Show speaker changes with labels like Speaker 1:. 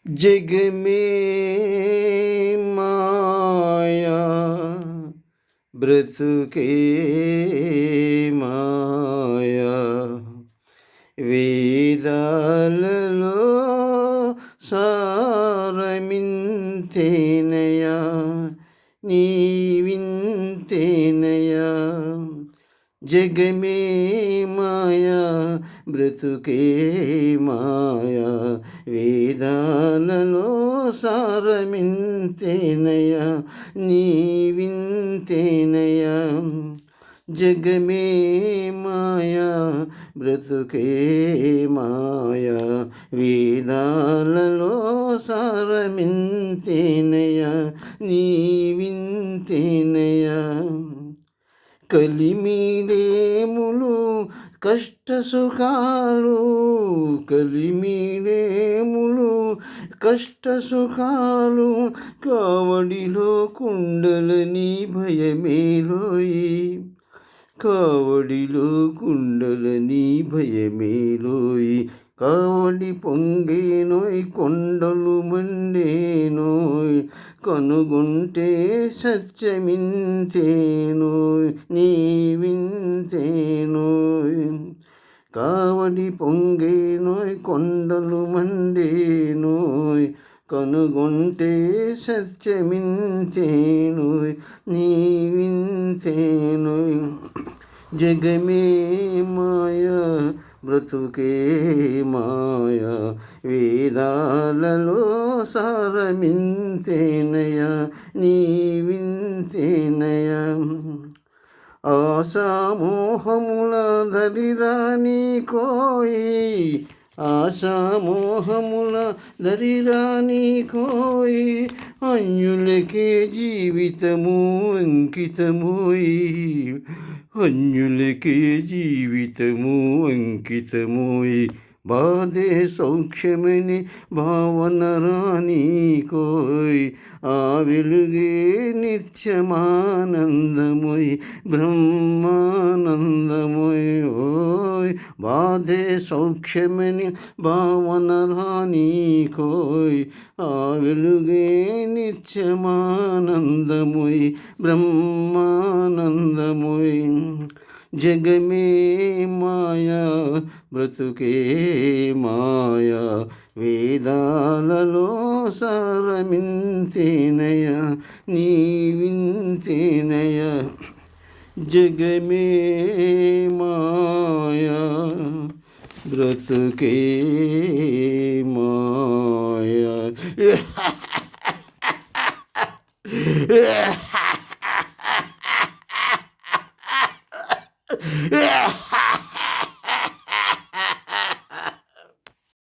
Speaker 1: जग में माया ब्रतुके माया వేదాలలో సారమింతేనయా నీవింతేనయా జగమే మాయా బ్రతుకే మాయా వేదాలలో సారమింతేనయా నీవింతేనయా జగమే మాయా బ్రతుకే మాయా వేదాలలో సారమింతేనయా నీవింతేనయా కలిమిలేములు కష్ట సుఖాలు కలిమిలేములు కష్ట సుఖాలు కావడిలో కుండలని భయమేలోయి కావడిలో కుండలని భయమేలోయి కావడి పొంగేనోయ్ కొండలు మండేనోయ్ కనుగొంటే సత్యమింతేనోయ్ నీవింతేనోయ్ కావడి పొంగేనోయ్ కొండలు మండేనోయ్ కనుగొంటే సత్యమింతేనోయ్ నీవింతేనోయ్ జగమే మాయా బ్రతుకే మాయా వేదాలలో సారమింతేనయా నీవింతేనయా ఆశామోహముల దరిరాని కోయి ఆశామోహముల దరిరాని కోయి అన్యులకే జీవితము అంకితమోయి అన్యులకే జీవితము అంకితమోయి బాధే సౌఖ్యమని భావన రానీకోయ్ ఆ వెలుగే నిత్యమానందమోయ్ బ్రహ్మానందమోయ్ ఓయ్ బాధే సౌఖ్యమని భావన రానీకోయ్ ఆ వెలుగే నిత్యమానందమోయ్ బ్రహ్మానందమోయ్ జగమే మాయా బ్రతుకే మాయా వేదాలలో సారమింతేనయా నీవింతేనయా జగమే మాయా బ్రతుకే మాయా Yeah.